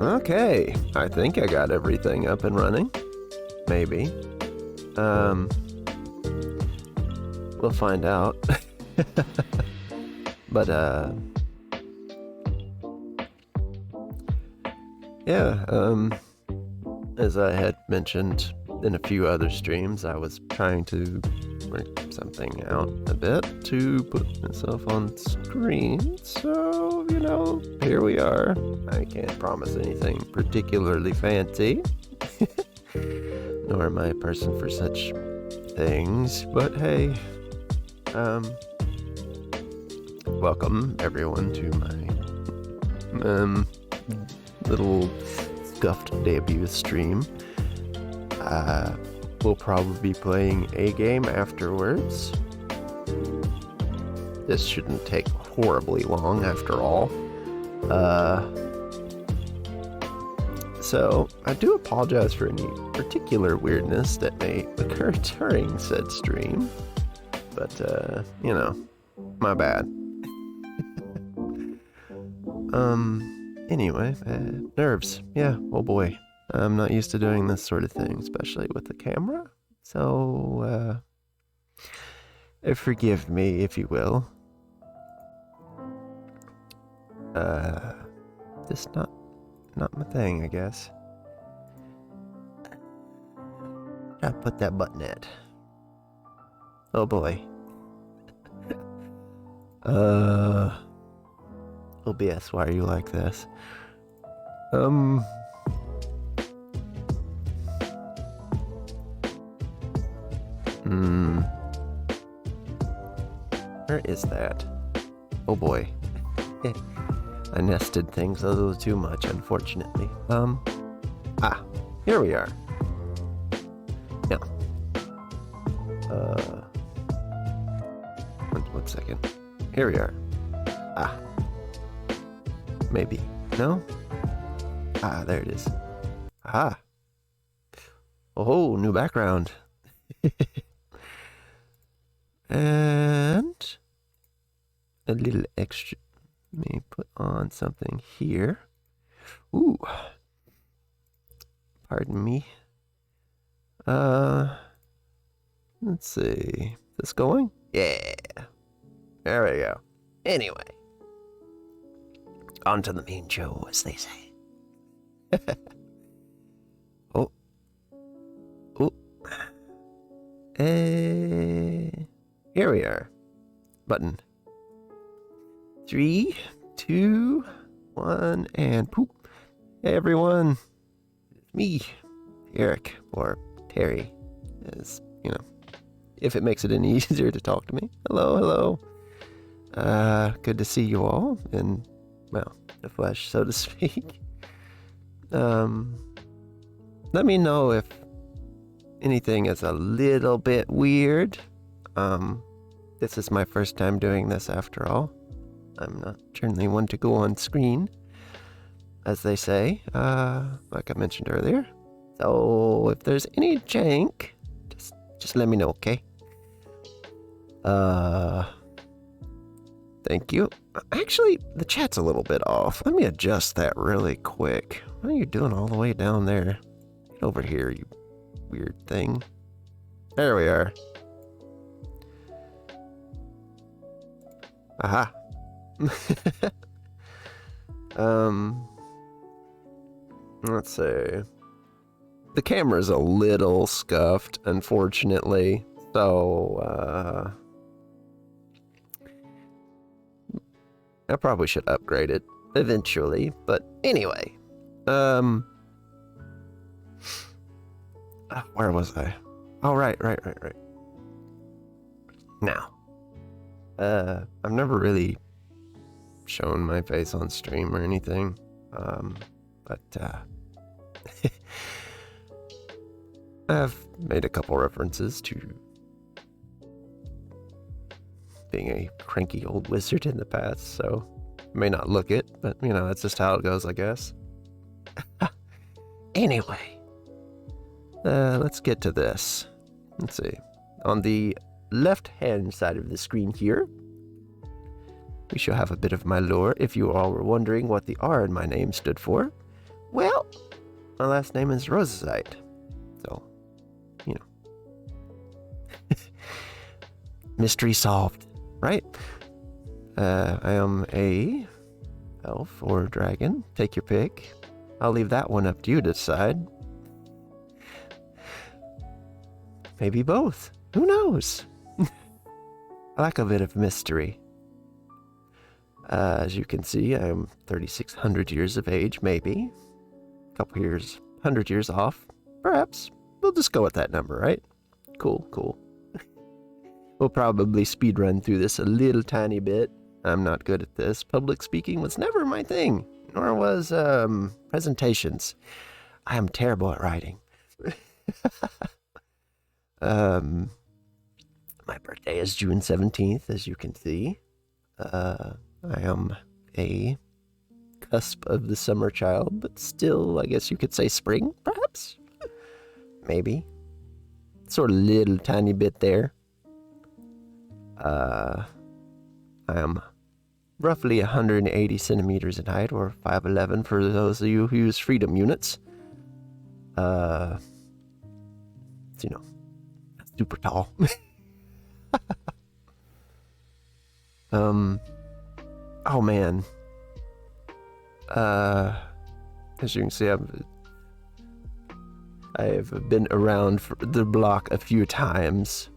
Okay, I think I got everything up and running. Maybe. We'll find out. But, yeah, as I had mentioned in a few other streams, I was trying to work something out a bit to put myself on screen. So, here we are. I can't promise anything particularly fancy, nor am I a person for such things, but hey, welcome everyone to my, little scuffed debut stream. We'll probably be playing a game afterwards. This shouldn't take horribly long after all. So I do apologize for any particular weirdness that may occur during said stream, but my bad. Anyway, nerves. Yeah, oh boy. I'm not used to doing this sort of thing, especially with the camera. So, forgive me, if you will. Just not my thing, I guess. I'll put that button at. Oh boy. OBS, why are you like this? Where is that? Oh boy. I nested things a little too much, unfortunately. Here we are. Now. One second. Here we are. Maybe. No? There it is. Oh, new background. And a little extra. Let me put on something here. Ooh. Pardon me. Let's see. Is this going? Yeah. There we go. Anyway. On to the main show, as they say. Oh. Here we are. Button. 3, 2, 1, and poop. Hey everyone. It's me, Eric, or Terry, as if it makes it any easier to talk to me. Hello. Good to see you all in, the flesh, so to speak. Let me know if anything is a little bit weird. This is my first time doing this after all. I'm not generally one to go on screen, as they say, like I mentioned earlier. So if there's any jank, just let me know, okay? Thank you. Actually, the chat's a little bit off. Let me adjust that really quick. What are you doing all the way down there? Get over here, you weird thing. There we are. Aha. Let's see. The camera's a little scuffed, unfortunately. So, I probably should upgrade it eventually, but anyway. Where was I? Oh, right. Now, I've never really shown my face on stream or anything, but I've made a couple references to being a cranky old wizard in the past, so may not look it, but that's just how it goes, I guess. Anyway, let's get to this. Let's see. On the left-hand side of the screen here, we shall have a bit of my lore. If you all were wondering what the R in my name stood for, Well, my last name is Rosazite. So, you know. Mystery solved, right? I am a elf or dragon. Take your pick. I'll leave that one up to you to decide. Maybe both. Who knows? I like a bit of mystery. As you can see, I am 3,600 years of age, maybe. A couple years, 100 years off, perhaps. We'll just go with that number, right? Cool, cool. We'll probably speedrun through this a little tiny bit. I'm not good at this. Public speaking was never my thing, nor was presentations. I am terrible at writing. My birthday is June 17th, as you can see. I am a cusp of the summer child, but still, I guess you could say spring, perhaps? Maybe. Sort of little tiny bit there. I am roughly 180 centimeters in height, or 5'11" for those of you who use freedom units. You know, super tall. Oh man. As you can see, I've been around for the block a few times.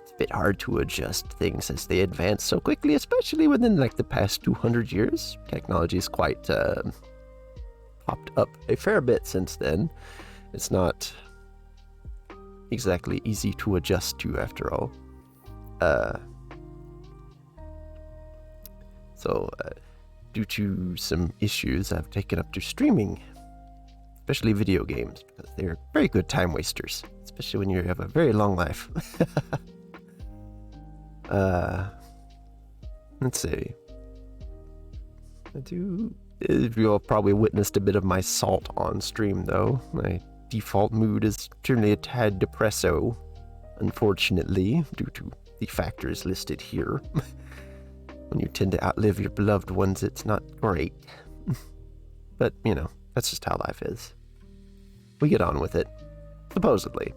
It's a bit hard to adjust things as they advance so quickly, especially within like the past 200 years. Technology's quite popped up a fair bit since then. It's not exactly easy to adjust to after all. So, due to some issues, I've taken up to streaming, especially video games, because they're very good time wasters, especially when you have a very long life. Let's see. You all probably witnessed a bit of my salt on stream, though. My default mood is generally a tad depresso, unfortunately, due to the factors listed here. When you tend to outlive your beloved ones, it's not great. But, you know, that's just how life is. We get on with it. Supposedly.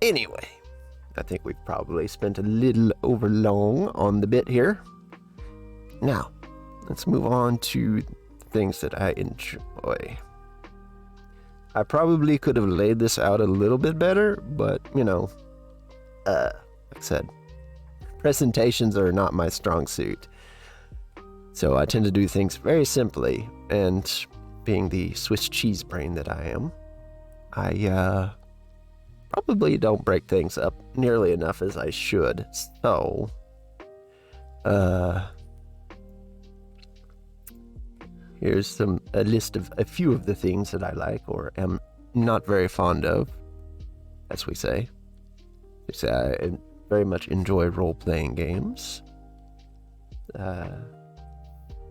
Anyway, I think we've probably spent a little over long on the bit here. Now, let's move on to things that I enjoy. I probably could have laid this out a little bit better, but, you know, like I said, presentations are not my strong suit. So I tend to do things very simply, and being the Swiss cheese brain that I am, I probably don't break things up nearly enough as I should. So, here's a list of a few of the things that I like or am not very fond of, as we say. I very much enjoy role-playing games.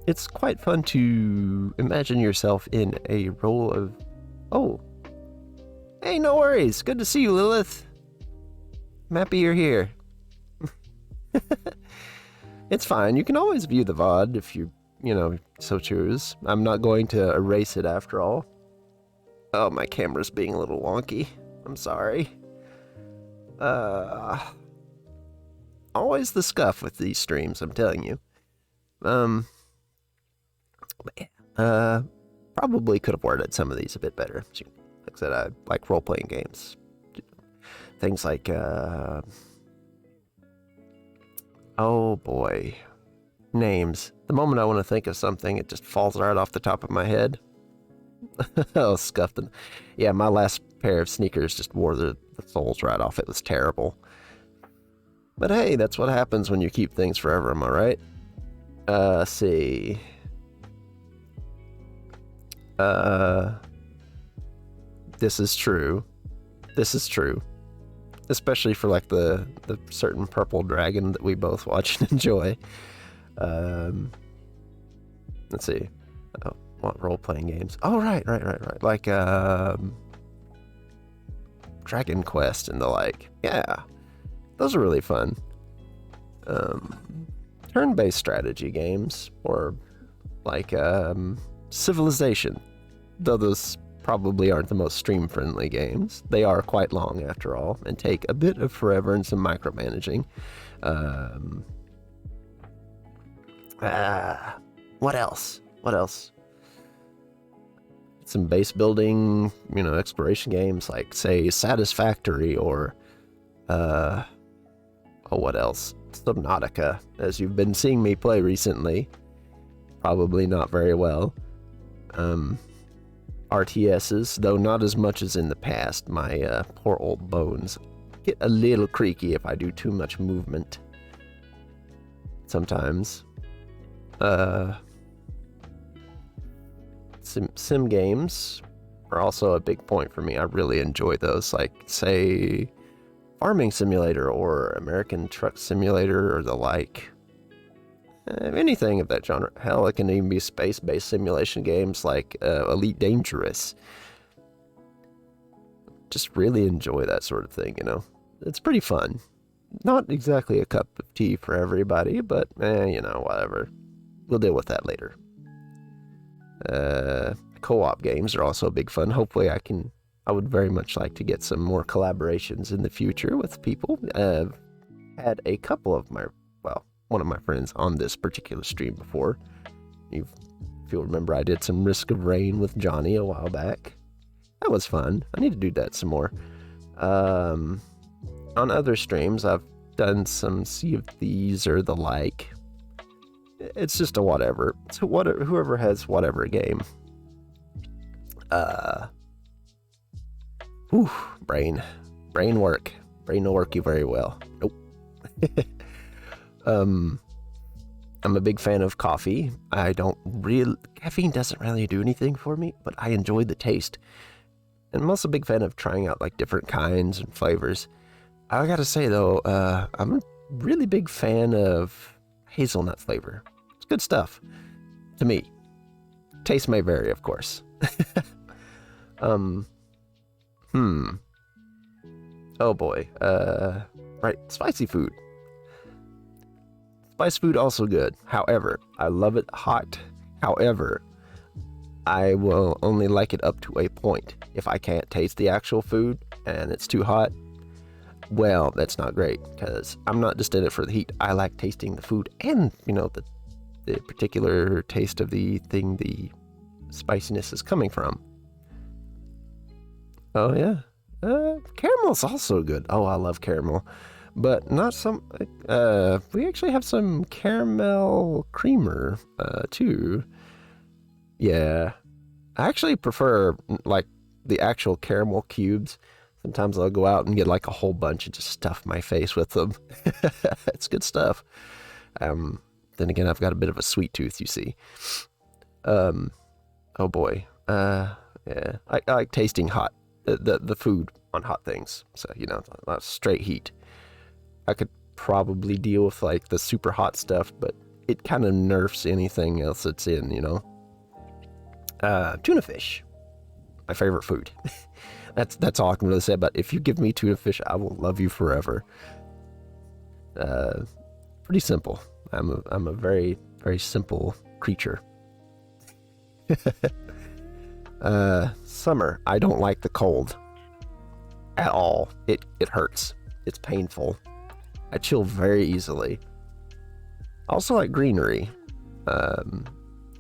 It's quite fun to imagine yourself in a role of... Oh! Hey, no worries! Good to see you, Lilith! I'm happy you're here. It's fine, you can always view the VOD if you so choose. I'm not going to erase it after all. Oh, my camera's being a little wonky. I'm sorry. Always the scuff with these streams, I'm telling you. Probably could have worded some of these a bit better. Like I said, I like role-playing games. Things like, oh boy. Names. The moment I want to think of something, it just falls right off the top of my head. Oh, scuffed. Yeah, my last pair of sneakers just wore the soles right off. It was terrible. But hey, that's what happens when you keep things forever, am I right? Let's see. This is true. This is true. Especially for like the certain purple dragon that we both watch and enjoy. Let's see. Oh, what role-playing games? Oh, right. Like, Dragon Quest and the like. Yeah. Those are really fun. Turn-based strategy games, or like, Civilization. though those probably aren't the most stream-friendly games. They are quite long, after all, and take a bit of forever and some micromanaging. What else? Some base building, exploration games like, say, Satisfactory or, what else? Subnautica, as you've been seeing me play recently. Probably not very well. RTSs, though not as much as in the past. My poor old bones get a little creaky if I do too much movement. Sometimes. Sim games are also a big point for me. I really enjoy those, like, say, Farming Simulator or American Truck Simulator or the like. Anything of that genre. Hell, it can even be space-based simulation games like Elite Dangerous. Just really enjoy that sort of thing, It's pretty fun. Not exactly a cup of tea for everybody, but, whatever. We'll deal with that later. Co-op games are also big fun. Hopefully I would very much like to get some more collaborations in the future with people. I've had a couple of one of my friends on this particular stream before. If you'll remember, I did some Risk of Rain with Johnny a while back. That was fun. I need to do that some more. On other streams, I've done some Sea of Thieves or the like. It's just a whatever. So whoever has whatever game. Brain work. Brain will work you very well. Nope. I'm a big fan of coffee. Caffeine doesn't really do anything for me, but I enjoy the taste. And I'm also a big fan of trying out like different kinds and flavors. I gotta say though, I'm a really big fan of hazelnut flavor. It's good stuff. To me. Taste may vary, of course. Oh boy. Right, spicy food. Spice food also good. However, I love it hot. However, I will only like it up to a point. If I can't taste the actual food and it's too hot, well, that's not great, because I'm not just in it for the heat. I like tasting the food and, the particular taste of the thing the spiciness is coming from. Oh, yeah. Caramel's also good. Oh, I love caramel. But not some... we actually have some caramel creamer, too. Yeah. I actually prefer, like, the actual caramel cubes. Sometimes I'll go out and get, like, a whole bunch and just stuff my face with them. It's good stuff. Then again, I've got a bit of a sweet tooth, you see. Oh, boy. Yeah. I like tasting hot. The food on hot things. So, not straight heat. I could probably deal with like the super hot stuff, but it kind of nerfs anything else that's in, Tuna fish. My favorite food. That's all I can really say about it. If you give me tuna fish, I will love you forever. Pretty simple. I'm a very, very simple creature. Summer. I don't like the cold at all. It hurts. It's painful. I chill very easily. I also like greenery.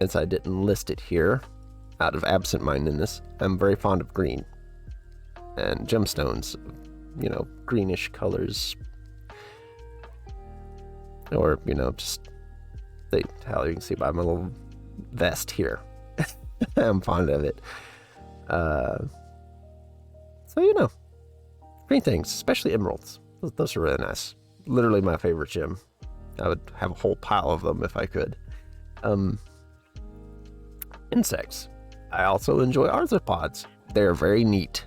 Since I didn't list it here, out of absent-mindedness, I'm very fond of green. And gemstones, greenish colors. Or, just, how you can see by my little vest here. I'm fond of it. So, green things, especially emeralds. Those are really nice. Literally my favorite gem. I would have a whole pile of them if I could. Insects. I also enjoy arthropods. They're very neat.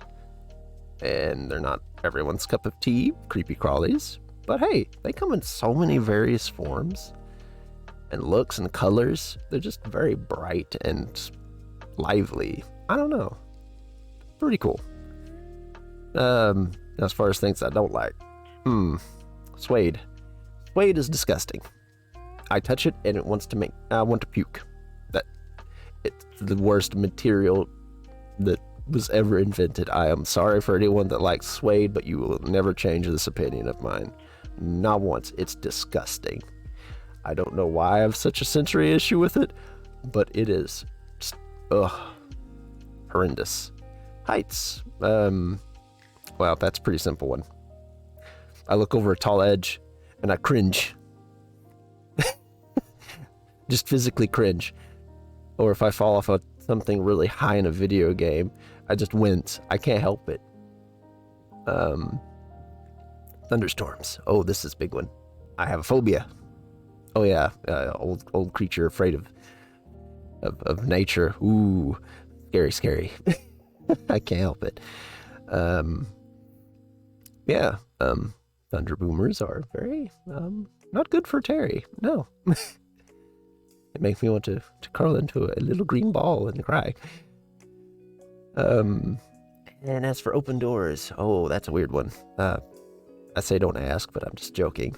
And they're not everyone's cup of tea, creepy crawlies. But hey, they come in so many various forms and looks and colors. They're just very bright and lively. I don't know. Pretty cool. As far as things I don't like. Suede. Suede is disgusting. I touch it and it wants to I want to puke. It's the worst material that was ever invented. I am sorry for anyone that likes suede, but you will never change this opinion of mine. Not once. It's disgusting. I don't know why I have such a sensory issue with it, but it is just, horrendous. Heights. Well, that's a pretty simple one. I look over a tall edge and I cringe. Just physically cringe. Or if I fall off of something really high in a video game, I just wince. I can't help it. Thunderstorms. Oh, this is a big one. I have a phobia. Oh yeah, old creature afraid of nature. Ooh, scary. I can't help it. Yeah, thunder boomers are very not good for Terry. No. It makes me want to curl into a little green ball and cry. And as for open doors, oh, that's a weird one. I say don't ask, but I'm just joking.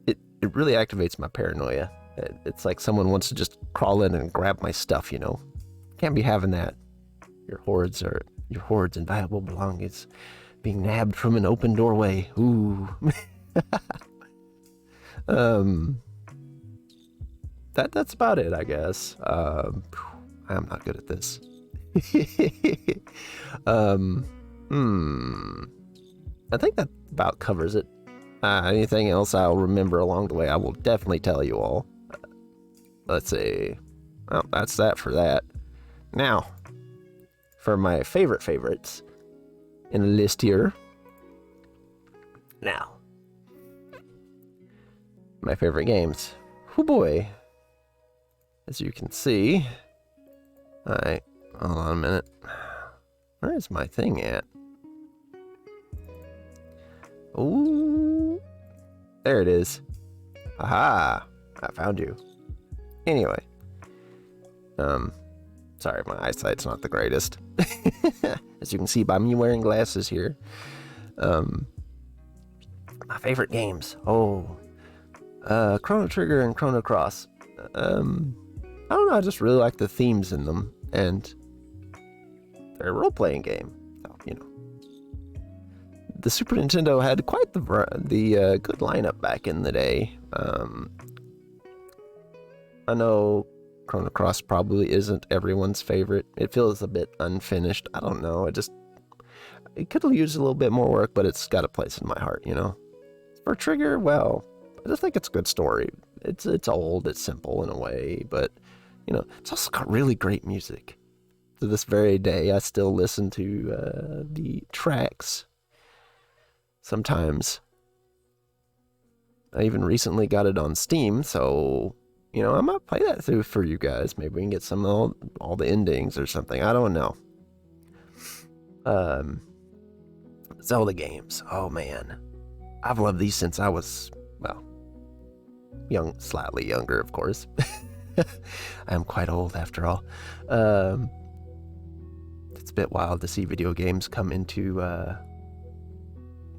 It really activates my paranoia. It's like someone wants to just crawl in and grab my stuff, you know. Can't be having that. Your hoard's and valuable belongings being nabbed from an open doorway. Ooh. That's about it, I guess. I'm not good at this. I think that about covers it. Anything else I'll remember along the way, I will definitely tell you all. Let's see. Well, that's that for that. Now, for my favorites in the list here. Now, my favorite games. Oh boy. As you can see, hold on a minute. Where is my thing at? Ooh, there it is. Aha, I found you. Anyway, sorry, my eyesight's not the greatest. As you can see by me wearing glasses here. My favorite games. Chrono Trigger and Chrono Cross. I don't know, I just really like the themes in them, and they're a role-playing game, so, you know. The Super Nintendo had quite the good lineup back in the day. I know Chrono Cross probably isn't everyone's favorite. It feels a bit unfinished. I don't know, it could have used a little bit more work, but it's got a place in my heart, you know. For Trigger, well, I just think it's a good story. It's old, it's simple in a way, but, you know, it's also got really great music. To this very day, I still listen to the tracks sometimes. I even recently got it on Steam, so, you know, I might play that through for you guys. Maybe we can get some of all the endings or something. I don't know. Zelda games. Oh, man. I've loved these since I was, well, slightly younger, of course. I am quite old after all. It's a bit wild to see video games come into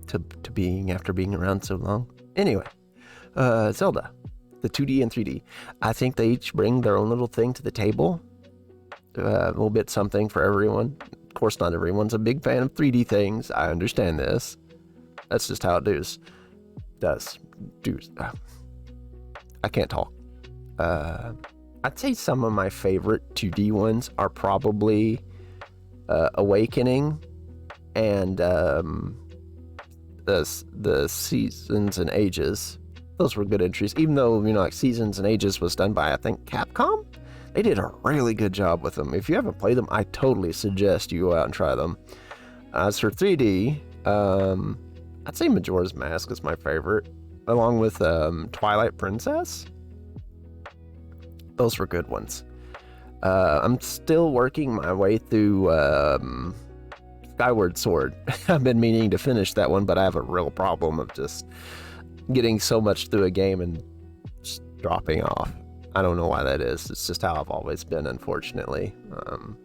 to being after being around so long. Anyway, Zelda, the 2D and 3D. I think they each bring their own little thing to the table. A little bit something for everyone. Of course, not everyone's a big fan of 3D things. I understand this. That's just how it does. I can't talk. I'd say some of my favorite 2D ones are probably Awakening and the Seasons and Ages. Those were good entries, even though, you know, like Seasons and Ages was done by, I think, Capcom. They did a really good job with them. If you haven't played them, I totally suggest you go out and try them. As for 3D, I'd say Majora's Mask is my favorite, along with Twilight Princess. Those were good ones. I'm still working my way through Skyward Sword. I've been meaning to finish that one, but I have a real problem of just getting so much through a game and just dropping off. I don't know why that is. It's just how I've always been, unfortunately.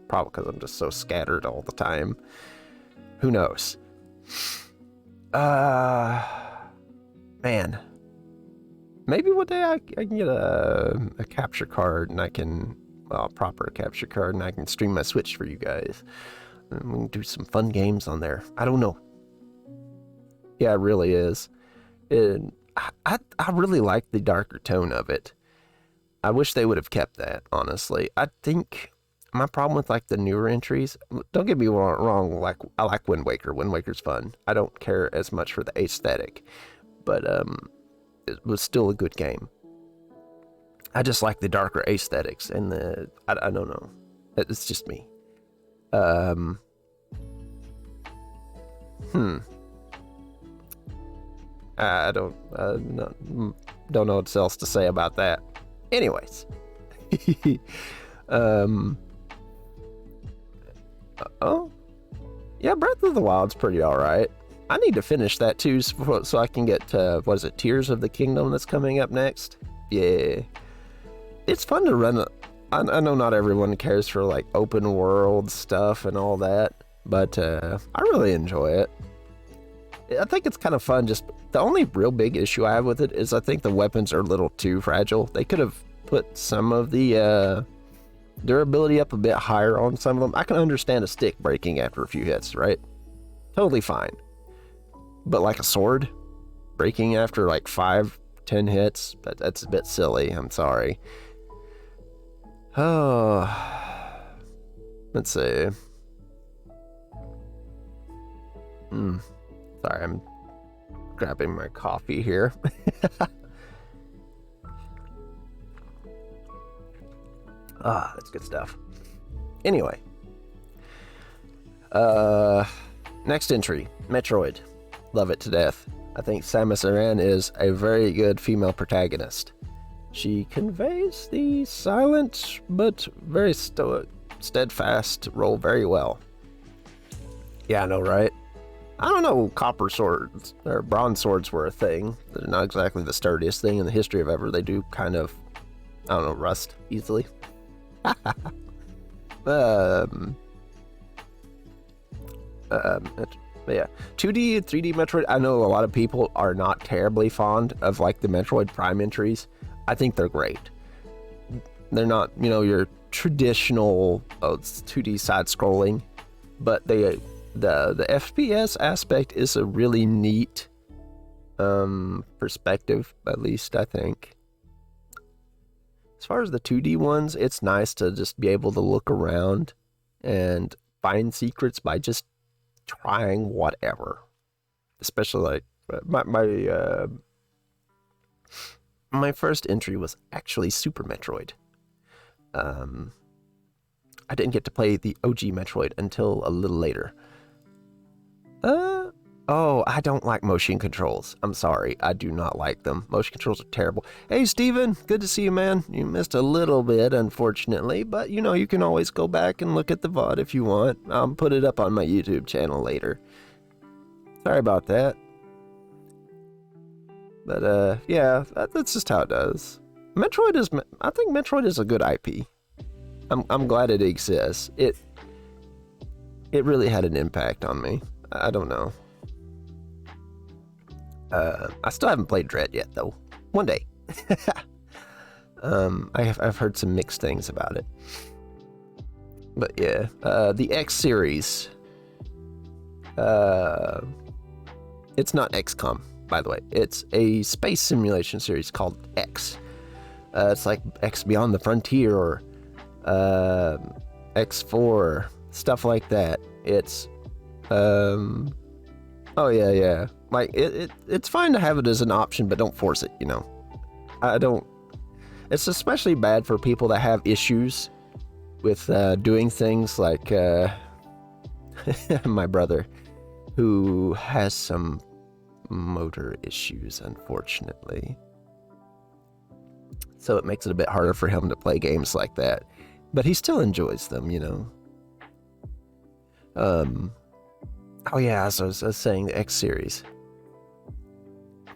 Probably because I'm just so scattered all the time. Who knows? Man. Maybe one day I can get a capture card and I can a proper capture card, and I can stream my Switch for you guys. And we can do some fun games on there. I don't know. Yeah, it really is. I really like the darker tone of it. I wish they would have kept that, honestly. I think my problem with like the newer entries, don't get me wrong, like I like Wind Waker. Wind Waker's fun. I don't care as much for the aesthetic, but it was still a good game. I just like the darker aesthetics and I don't know. It's just me. I don't know what else to say about that. Anyways. Oh, yeah, Breath of the Wild's pretty alright. I need to finish that too so I can get what is it, Tears of the Kingdom that's coming up next? Yeah. It's fun to run. I know not everyone cares for like open world stuff and all that, but I really enjoy it. I think it's kind of fun. Just the only real big issue I have with it is I think the weapons are a little too fragile. They could have put some of the durability up a bit higher on some of them. I can understand a stick breaking after a few hits, right? Totally fine. But like a sword breaking after like 5-10 hits, that's a bit silly. I'm sorry. Oh, let's see. Sorry, I'm grabbing my coffee here. That's good stuff. Anyway, next entry, Metroid. Love it to death. I think Samus Aran is a very good female protagonist. She conveys the silent but very stoic, steadfast role very well. Yeah, I know, right? I don't know, copper swords or bronze swords were a thing. They're not exactly the sturdiest thing in the history of ever. They do kind of, I don't know, rust easily. Yeah, 2D, 3D Metroid. I know a lot of people are not terribly fond of like the Metroid Prime entries. I think they're great. They're not, your traditional 2D side scrolling, but the FPS aspect is a really neat perspective, at least I think. As far as the 2D ones, it's nice to just be able to look around and find secrets by just trying whatever. Especially like my first entry was actually Super Metroid. I didn't get to play the OG Metroid until a little later. I don't like motion controls. I'm sorry, I do not like them. Motion controls are terrible. Hey, Steven, good to see you, man. You missed a little bit, unfortunately, but you can always go back and look at the VOD if you want. I'll put it up on my YouTube channel later. Sorry about that. But, yeah, that's just how it does. I think Metroid is a good IP. I'm glad it exists. It really had an impact on me. I don't know. I still haven't played Dread yet, though. One day. I've heard some mixed things about it. But yeah, the X series. It's not XCOM, by the way. It's a space simulation series called X. It's like X Beyond the Frontier or X4, stuff like that. It's oh yeah. Like it's fine to have it as an option, but don't force it, It's especially bad for people that have issues with doing things like my brother, who has some motor issues, unfortunately. So it makes it a bit harder for him to play games like that. But he still enjoys them, Oh yeah, as I was saying, the X series.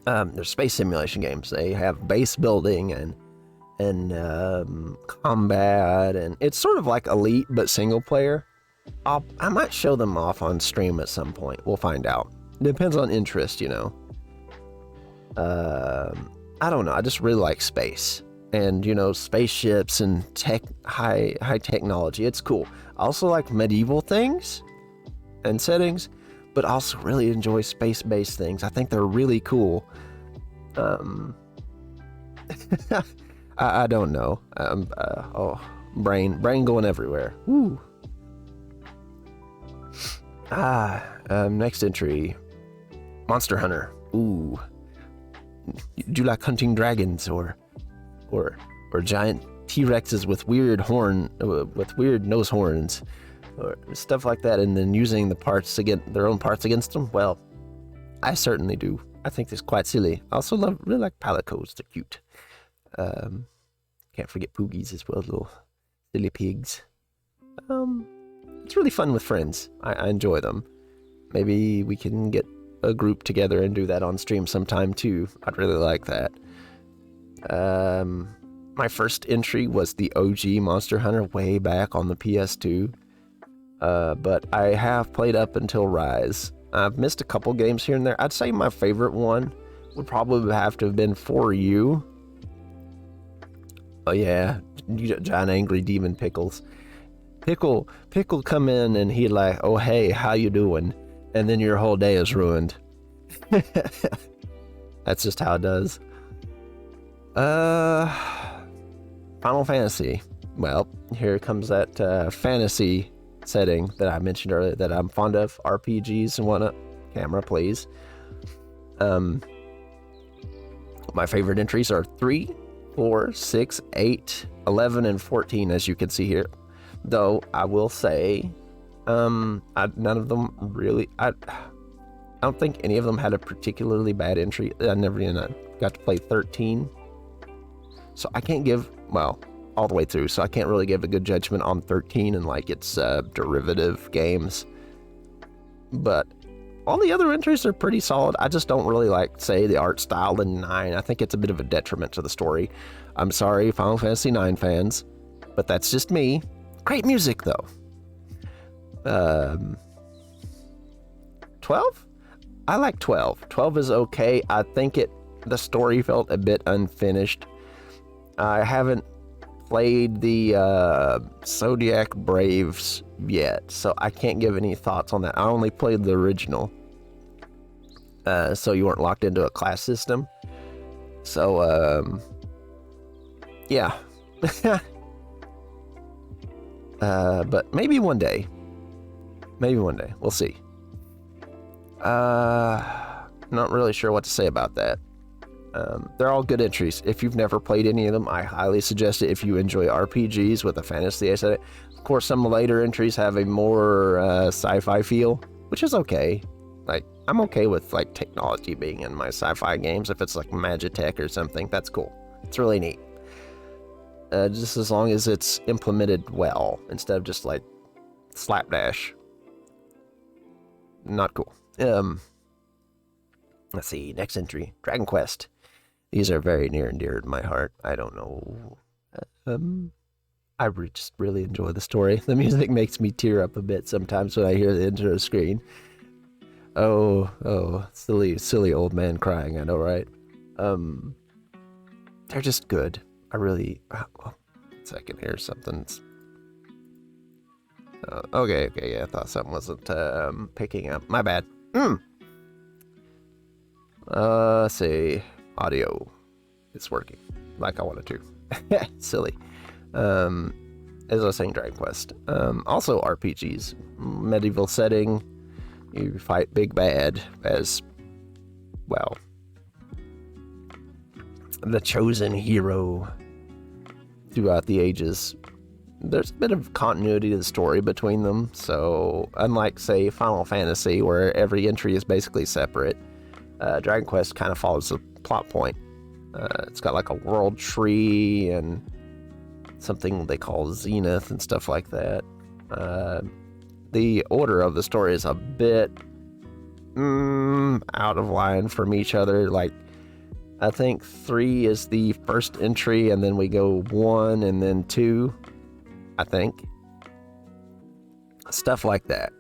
They're space simulation games. They have base building and combat, and it's sort of like Elite but single player. I might show them off on stream at some point. We'll find out. Depends on interest, I don't know. I just really like space. and spaceships and high technology. It's cool. I also like medieval things and settings, but also really enjoy space-based things. I think they're really cool. I don't know. Brain going everywhere. Woo. Next entry, Monster Hunter. Ooh. Do you like hunting dragons or giant T-Rexes with weird nose horns, or stuff like that, and then using their own parts against them? Well, I certainly do. I think it's quite silly. I also really like palicos. They're cute. Can't forget poogies as well, little silly pigs. It's really fun with friends. I enjoy them. Maybe we can get a group together and do that on stream sometime too. I'd really like that. My first entry was the OG Monster Hunter way back on the PS2. But I have played up until Rise. I've missed a couple games here and there. I'd say my favorite one would probably have to have been For You. Oh yeah, giant angry demon Pickles. Pickle come in and he like, oh hey, how you doing? And then your whole day is ruined. That's just how it does. Final Fantasy. Well, here comes that fantasy setting that I mentioned earlier that I'm fond of. RPGs and whatnot. Camera, please. My favorite entries are 3, 4, 6, 8, 11, and 14, as you can see here. Though I will say, none of them really. I don't think any of them had a particularly bad entry. I never got to play 13, so I can't give all the way through. So I can't really give a good judgment on 13 and like its derivative games. But all the other entries are pretty solid. I just don't really like, say, the art style in 9. I think it's a bit of a detriment to the story. I'm sorry, Final Fantasy 9 fans, but that's just me. Great music, though. 12? I like 12. 12 is okay. I think the story felt a bit unfinished. I haven't played the Zodiac Braves yet, so I can't give any thoughts on that. I only played the original. So you weren't locked into a class system. So, yeah. But maybe one day. We'll see. Not really sure what to say about that. They're all good entries. If you've never played any of them, I highly suggest it if you enjoy RPGs with a fantasy aesthetic. Of course, some later entries have a more sci-fi feel, which is okay. Like, I'm okay with like technology being in my sci-fi games. If it's like Magitech or something, that's cool. It's really neat. Just as long as it's implemented well, instead of just like slapdash. Not cool. Let's see, next entry, Dragon Quest. These are very near and dear to my heart. I don't know. I just really enjoy the story. The music makes me tear up a bit sometimes when I hear the intro screen. Oh, silly old man crying, I know, right? They're just good. I really... Well, I can hear something. Okay, yeah, I thought something wasn't picking up. My bad. Let's see. Audio. It's working like I wanted to. Silly. As I was saying, Dragon Quest. Also RPGs. Medieval setting. You fight Big Bad as, well, the chosen hero throughout the ages. There's a bit of continuity to the story between them. So, unlike, say, Final Fantasy, where every entry is basically separate, Dragon Quest kind of follows the plot point. It's got like a world tree and something they call Zenith and stuff like that. The order of the story is a bit out of line from each other. Like, I think 3 is the first entry, and then we go 1 and then 2, I think. Stuff like that.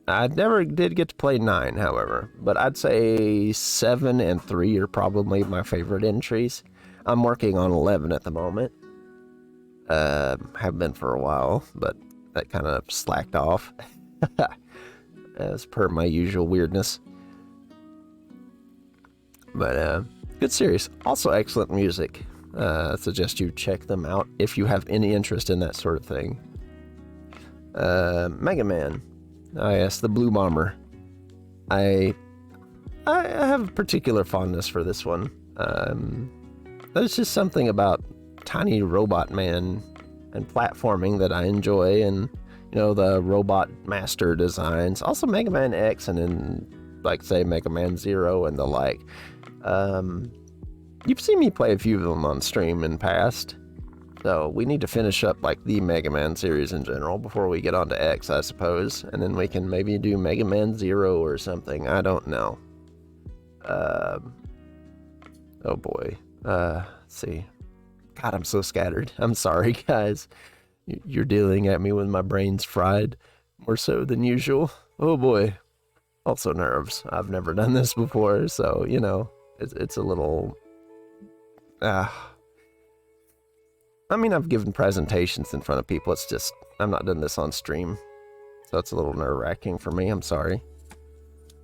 I never did get to play 9, however, but I'd say 7 and 3 are probably my favorite entries. I'm working on 11 at the moment. Have been for a while, but that kind of slacked off as per my usual weirdness. But good series. Also excellent music. I suggest you check them out if you have any interest in that sort of thing. Mega Man. Yes, the Blue Bomber. I have a particular fondness for this one. There's just something about tiny robot man and platforming that I enjoy, and the robot master designs. Also Mega Man X, and then like say Mega Man Zero and the like. You've seen me play a few of them on stream in past, so we need to finish up like the Mega Man series in general before we get on to X, I suppose, and then we can maybe do Mega Man Zero or something. I don't know. Oh boy. Let's see. God, I'm so scattered. I'm sorry, guys. You're dealing at me with my brain's fried more so than usual. Oh boy. Also nerves. I've never done this before, so it's a little. I mean, I've given presentations in front of people. It's just I'm not doing this on stream, so it's a little nerve-wracking for me. I'm sorry.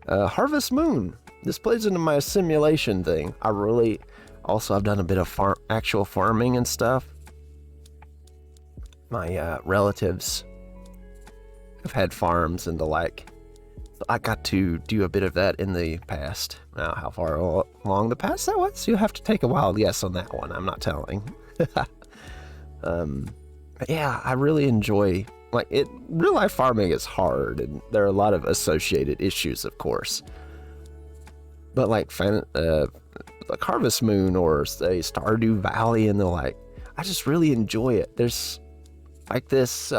Harvest Moon. This plays into my simulation thing. I've done a bit of actual farming and stuff. My relatives have had farms and the like. So I got to do a bit of that in the past. Now, how far along the past that was? You'll have to take a wild guess on that one. I'm not telling. Yeah, I really enjoy it. Real life farming is hard, and there are a lot of associated issues, of course. But like Harvest Moon or say Stardew Valley and the like, I just really enjoy it. There's like this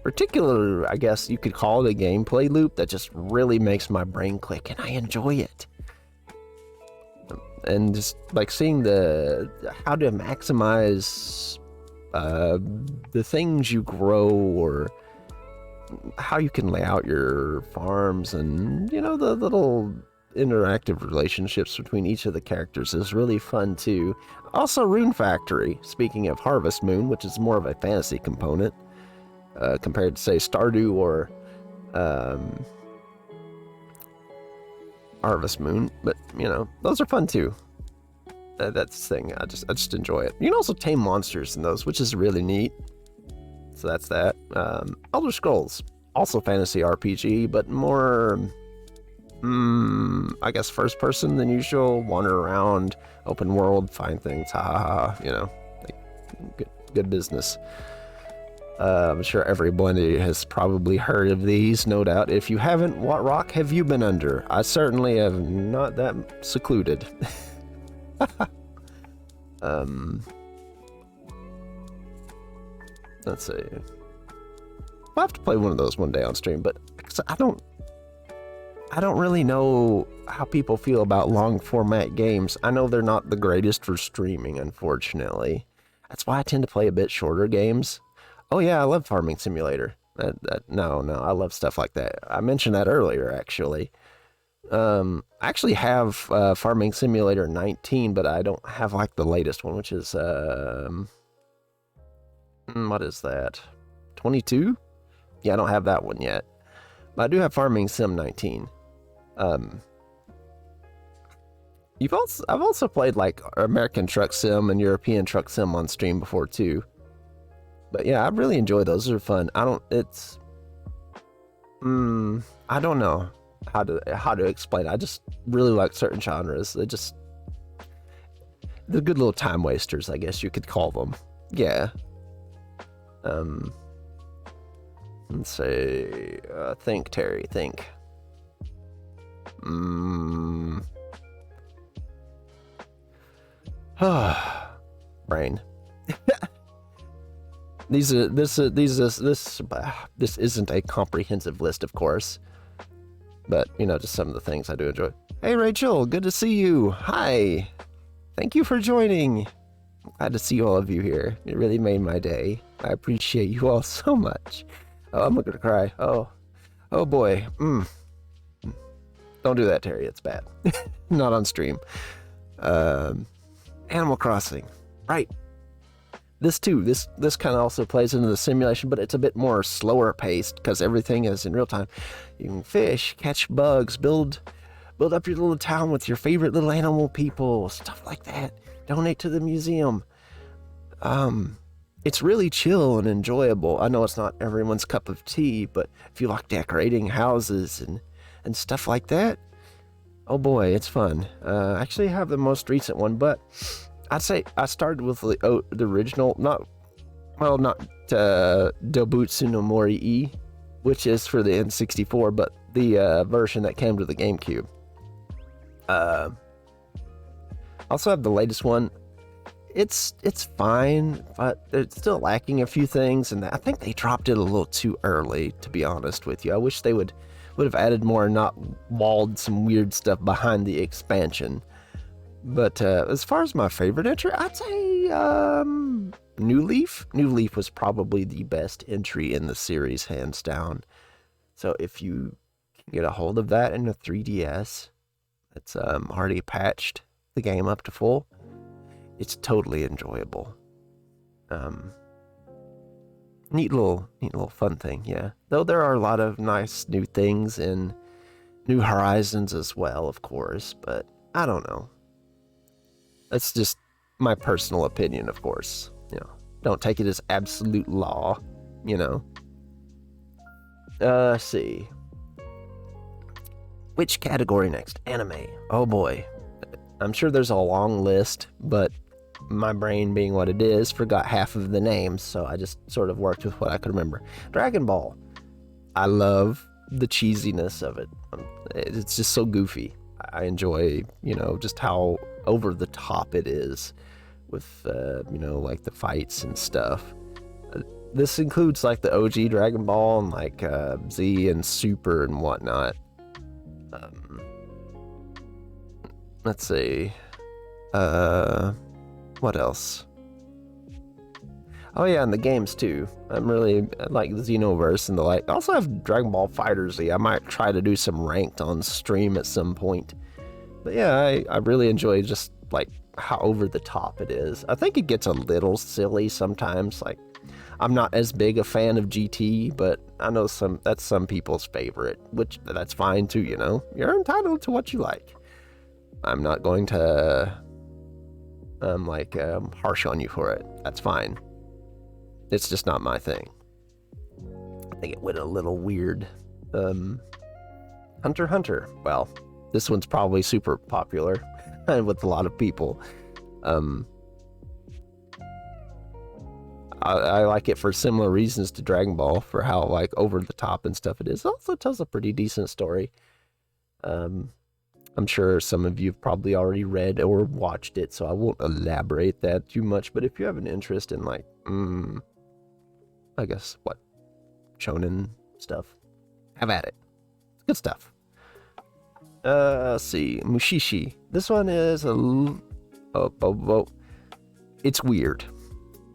particular, I guess you could call it a gameplay loop that just really makes my brain click, and I enjoy it. And just like seeing how to maximize the things you grow, or how you can lay out your farms, and the little interactive relationships between each of the characters is really fun too. Also Rune Factory, speaking of Harvest Moon, which is more of a fantasy component compared to say Stardew or Harvest Moon, but those are fun too. That's the thing. I just enjoy it. You can also tame monsters in those, which is really neat. So that's that. Elder Scrolls, also fantasy RPG, but more I guess first person than usual. Wander around, open world, find things. Good business. I'm sure everybody has probably heard of these, no doubt. If you haven't, what rock have you been under? I certainly have not that secluded. Let's see. I'll have to play one of those one day on stream, but I don't really know how people feel about long format games. I know they're not the greatest for streaming, unfortunately. That's why I tend to play a bit shorter games. Oh yeah, I love Farming Simulator. No, I love stuff like that. I mentioned that earlier, actually. I actually have Farming Simulator 19, but I don't have like the latest one, which is what is that? 22? Yeah, I don't have that one yet. But I do have Farming Sim 19. I've also played like American Truck Sim and European Truck Sim on stream before too. But yeah, I really enjoy those. Those are fun. I don't know how to explain it. I just really like certain genres. They're good little time wasters, I guess you could call them. Yeah. Let's say, think, Terry, think. Brain. This isn't a comprehensive list, of course, but just some of the things I do enjoy. Hey Rachel, good to see you. Hi, thank you for joining. Glad to see all of you here. It really made my day. I appreciate you all so much. Oh, I'm gonna cry. Oh boy. Don't do that, Terry. It's bad. Not on stream. Animal Crossing. Right. This too. This kind of also plays into the simulation, but it's a bit more slower paced because everything is in real time. You can fish, catch bugs, build up your little town with your favorite little animal people, stuff like that. Donate to the museum. It's really chill and enjoyable. I know it's not everyone's cup of tea, but if you like decorating houses and stuff like that, oh boy, it's fun. I actually have the most recent one, but I'd say I started with the original, not Dobutsu no Mori-e, which is for the N64, but the version that came to the GameCube. Also have the latest one. It's fine, but it's still lacking a few things, and I think they dropped it a little too early, to be honest with you. I wish they would have added more and not walled some weird stuff behind the expansion. But as far as my favorite entry, I'd say New Leaf. New Leaf was probably the best entry in the series, hands down. So if you can get a hold of that in a 3DS, it's already patched the game up to full. It's totally enjoyable. Neat little fun thing, yeah. Though there are a lot of nice new things in New Horizons as well, of course, but I don't know. That's just my personal opinion, of course. You know, don't take it as absolute law, you know. Let's see. Which category next? Anime. Oh boy. I'm sure there's a long list, but my brain being what it is, forgot half of the names, so I just sort of worked with what I could remember. Dragon Ball. I love the cheesiness of it. It's just so goofy. I enjoy, you know, just how over the top it is with, you know, like the fights and stuff. This includes like the OG Dragon Ball and like Z and Super and whatnot. Let's see. What else? Oh yeah, and the games too. I'm really like the Xenoverse and the like. I also have Dragon Ball FighterZ. I might try to do some ranked on stream at some point. But yeah, I really enjoy just like how over the top it is. I think it gets a little silly sometimes. Like, I'm not as big a fan of GT, but I know that's some people's favorite, which that's fine too, you know. You're entitled to what you like. I'm not going to harsh on you for it. That's fine. It's just not my thing. I think it went a little weird. Hunter x Hunter. Well, this one's probably super popular with a lot of people. I like it for similar reasons to Dragon Ball, for how like over the top and stuff it is. It also tells a pretty decent story. I'm sure some of you have probably already read or watched it, so I won't elaborate that too much. But if you have an interest in like, I guess what, shonen stuff, have at it. It's good stuff. Let's see, Mushishi. This one is it's weird.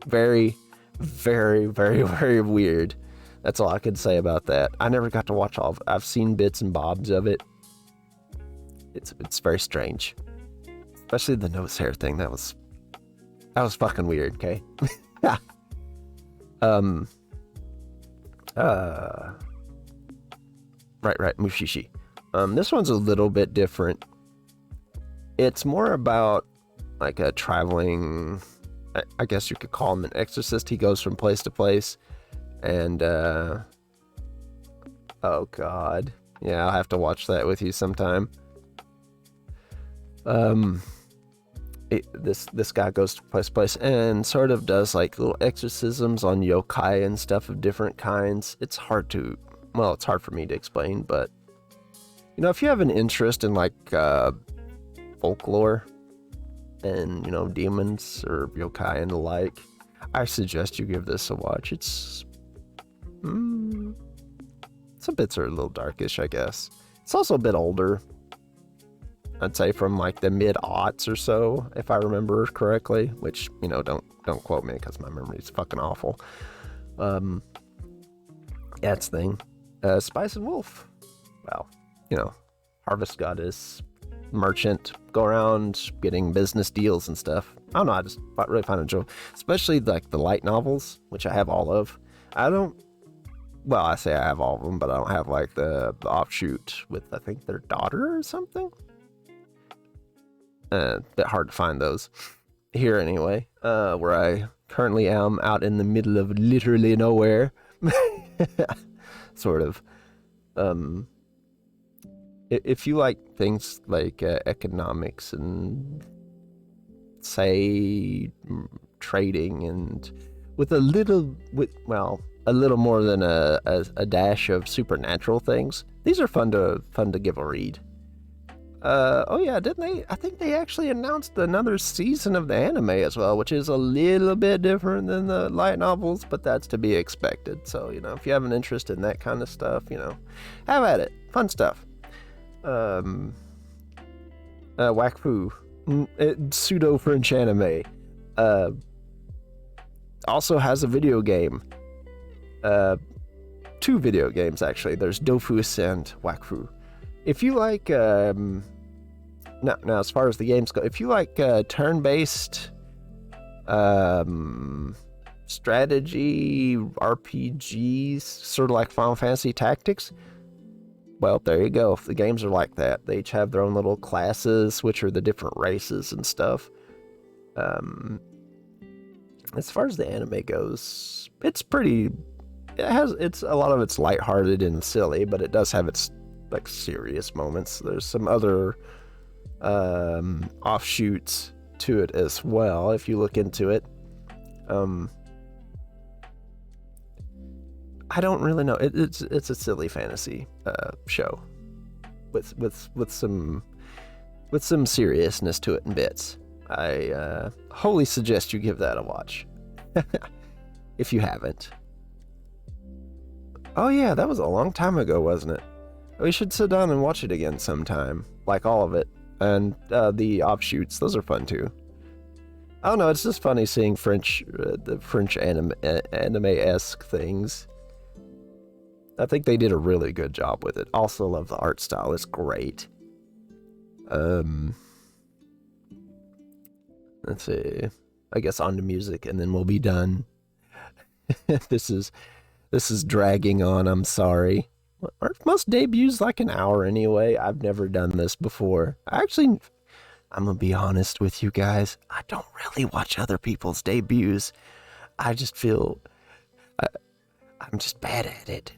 Very, very, very, very weird. That's all I can say about that. I never got to watch all of it. I've seen bits and bobs of it. It's very strange, especially the nose hair thing. That was fucking weird. Okay. Yeah. Right. Mushishi. This one's a little bit different. It's more about like a traveling, I guess you could call him an exorcist. He goes from place to place, and oh god, yeah, I'll have to watch that with you sometime. This guy goes to place to place and sort of does like little exorcisms on yokai and stuff of different kinds. It's hard for me to explain, but you know, if you have an interest in like folklore and, you know, demons or yokai and the like, I suggest you give this a watch. Some bits are a little darkish, I guess. It's also a bit older. I'd say from like the mid-aughts or so, if I remember correctly, which, you know, don't quote me because my memory is fucking awful. That's the thing. Spice and Wolf. Well, you know, harvest goddess, merchant, go around getting business deals and stuff. I don't know, I just really find it enjoyable. Especially like the light novels, which I have all of. I don't, well, I say I have all of them, but I don't have like the offshoot with, I think, their daughter or something. Bit hard to find those here anyway, where I currently am out in the middle of literally nowhere. Sort of. If you like things like economics and say trading and with a little more than a dash of supernatural things, these are fun to give a read. Oh yeah, didn't they? I think they actually announced another season of the anime as well, which is a little bit different than the light novels, but that's to be expected. So, you know, if you have an interest in that kind of stuff, you know, have at it. Fun stuff. Wakfu, pseudo French anime, also has a video game. Two video games actually. There's Dofus and Wakfu. If you like, now as far as the games go, if you like turn-based strategy RPGs, sort of like Final Fantasy Tactics, well, there you go. The games are like that. They each have their own little classes, which are the different races and stuff. As far as the anime goes, it's pretty. It's a lot of it's lighthearted and silly, but it does have its like serious moments. There's some other offshoots to it as well if you look into it. I don't really know. It's a silly fantasy show with some seriousness to it in bits. I wholly suggest you give that a watch if you haven't. Oh yeah, that was a long time ago, wasn't it? We should sit down and watch it again sometime, like all of it, and the offshoots. Those are fun too. I don't know. It's just funny seeing the French anime-esque things. I think they did a really good job with it. Also love the art style. It's great. Let's see. I guess on to music, and then we'll be done. This is dragging on. I'm sorry. Aren't most debuts like an hour anyway? I've never done this before. I'm gonna be honest with you guys. I don't really watch other people's debuts. I just feel I'm just bad at it.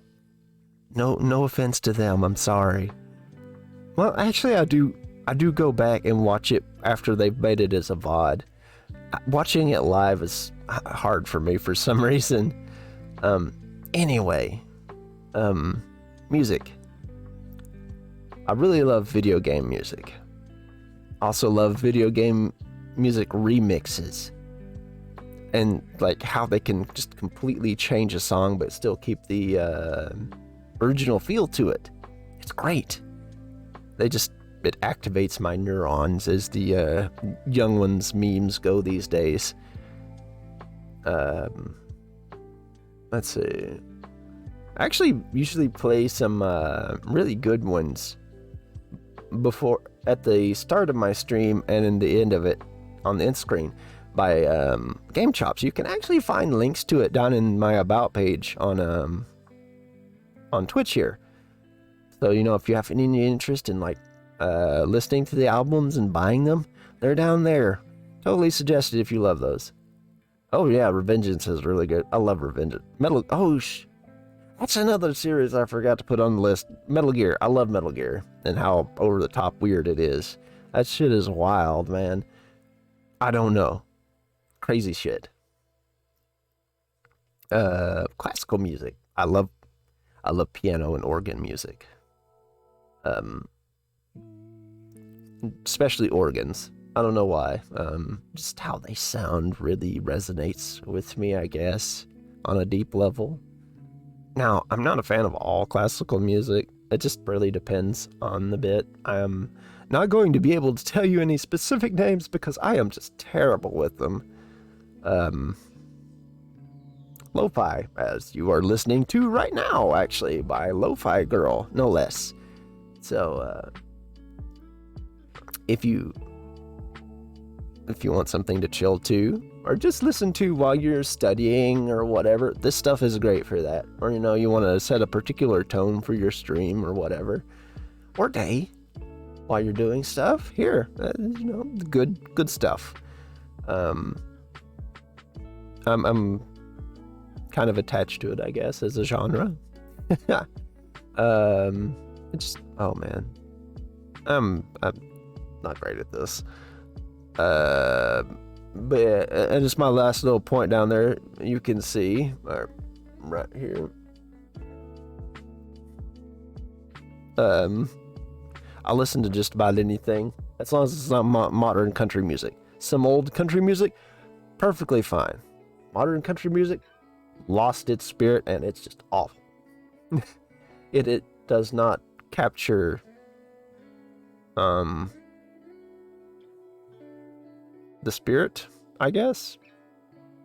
No offense to them. I'm sorry. Well, actually, I do go back and watch it after they've made it as a VOD. Watching it live is hard for me for some reason. Anyway, music. I really love video game music. Also love video game music remixes. And like how they can just completely change a song but still keep the original feel to it. It's great. It activates my neurons, as the young ones memes go these days. Let's see. I actually usually play some really good ones before at the start of my stream and in the end of it on the end screen by Game Chops. You can actually find links to it down in my about page on Twitch here. So, you know, if you have any interest in like listening to the albums and buying them, they're down there. Totally suggested if you love those. Oh yeah, Revengeance is really good. I love Revengeance. That's another series I forgot to put on the list. Metal Gear. I love Metal Gear and how over the top weird it is. That shit is wild, man. I don't know. Crazy shit. Classical music. I love piano and organ music. Especially organs. I don't know why. Just how they sound really resonates with me, I guess, on a deep level. Now, I'm not a fan of all classical music. It just really depends on the bit. I'm not going to be able to tell you any specific names because I am just terrible with them. Lo-Fi, as you are listening to right now, actually, by Lo-Fi Girl, no less. So, if you want something to chill to, or just listen to while you're studying or whatever, this stuff is great for that. Or, you want to set a particular tone for your stream or whatever, or day, while you're doing stuff, here, good stuff. I'm kind of attached to it, I guess, as a genre. Oh man, I'm not great at this. But yeah, and just my last little point down there, you can see right here. I listen to just about anything, as long as it's not modern country music. Some old country music, perfectly fine. Modern country music lost its spirit, and it's just awful. It does not capture the spirit, I guess.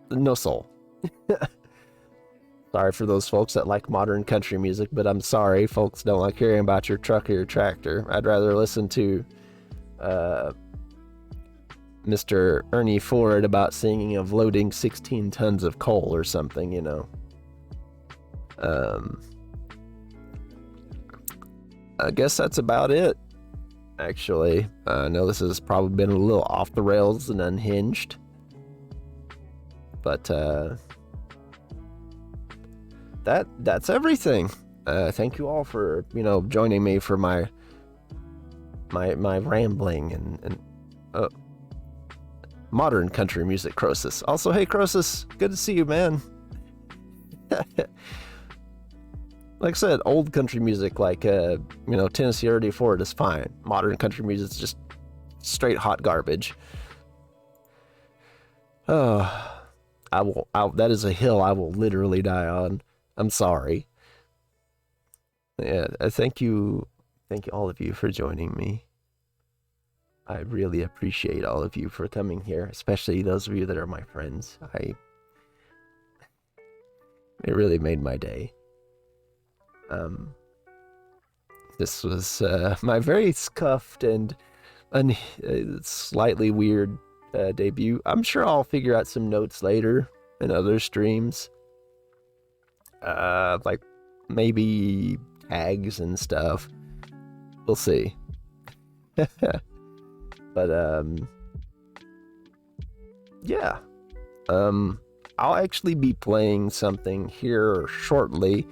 No soul. Sorry for those folks that like modern country music, but I'm sorry, folks don't like hearing about your truck or your tractor. I'd rather listen to Mr. Ernie Ford about singing of loading 16 tons of coal or something, I guess that's about it, actually. I know this has probably been a little off the rails and unhinged, but that's everything. Thank you all for joining me for my rambling and modern country music. Croesus. Also, hey Croesus, good to see you, man. Like I said, old country music like Tennessee Ernie Ford is fine. Modern country music is just straight hot garbage. That is a hill I will literally die on. I'm sorry. Yeah, thank you all of you for joining me. I really appreciate all of you for coming here, especially those of you that are my friends. It really made my day. This was my very scuffed and slightly weird debut. I'm sure I'll figure out some notes later in other streams. Like maybe tags and stuff. We'll see. But yeah. I'll actually be playing something here shortly,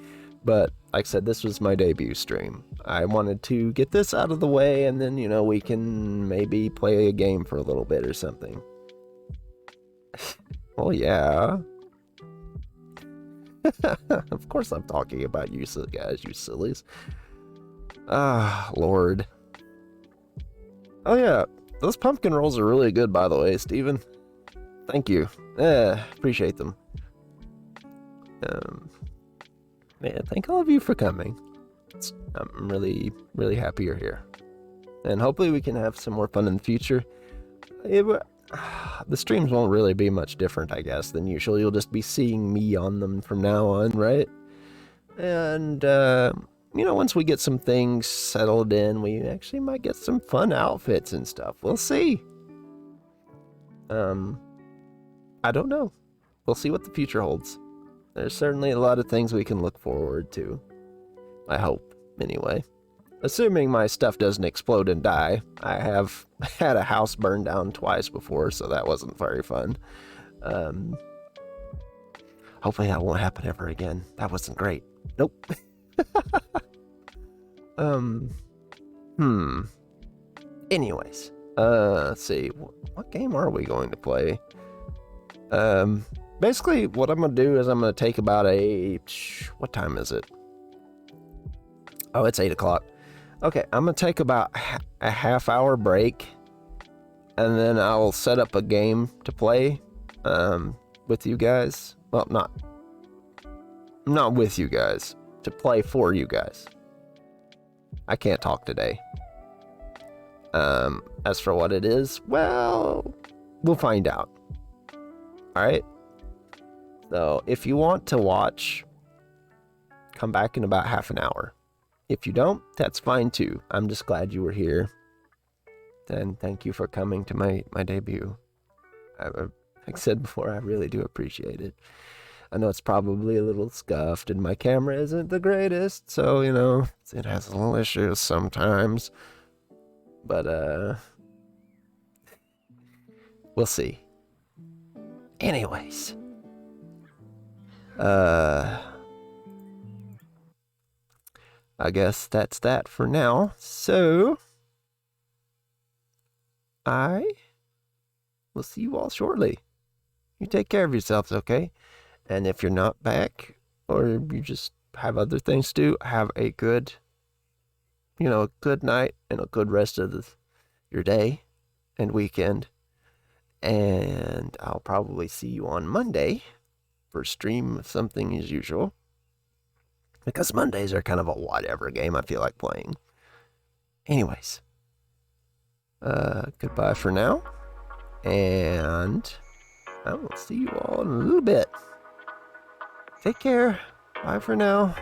but like I said, this was my debut stream. I wanted to get this out of the way, and then we can maybe play a game for a little bit or something. Well, yeah. Of course I'm talking about you guys, you sillies. Ah, Lord. Oh yeah, those pumpkin rolls are really good, by the way, Steven. Thank you. Appreciate them. Man, thank all of you for coming. I'm really, really happy you're here. And hopefully we can have some more fun in the future. The streams won't really be much different, I guess, than usual. You'll just be seeing me on them from now on, right? And, once we get some things settled in, we actually might get some fun outfits and stuff. We'll see. I don't know. We'll see what the future holds. There's certainly a lot of things we can look forward to. I hope, anyway. Assuming my stuff doesn't explode and die. I have had a house burned down twice before, so that wasn't very fun. Hopefully that won't happen ever again. That wasn't great. Nope. Anyways, let's see. What game are we going to play? Basically, what I'm going to do is I'm going to take about what time is it? Oh, it's 8 o'clock. Okay, I'm going to take about a half-hour break, and then I'll set up a game to play with you guys. Well, not with you guys. To play for you guys. I can't talk today. As for what it is, well, we'll find out. Alright? though. If you want to watch, come back in about half an hour. If you don't, that's fine too. I'm just glad you were here. And thank you for coming to my debut. Like I said before, I really do appreciate it. I know it's probably a little scuffed and my camera isn't the greatest, so, you know, it has little issues sometimes. But, we'll see. Anyways. I guess that's that for now. So, I will see you all shortly. You take care of yourselves, okay? And if you're not back, or you just have other things to do, have a good, a good night and a good rest of your day and weekend. And I'll probably see you on Monday for stream of something as usual. Because Mondays are kind of a whatever game I feel like playing. Anyways. Goodbye for now. And I will see you all in a little bit. Take care. Bye for now.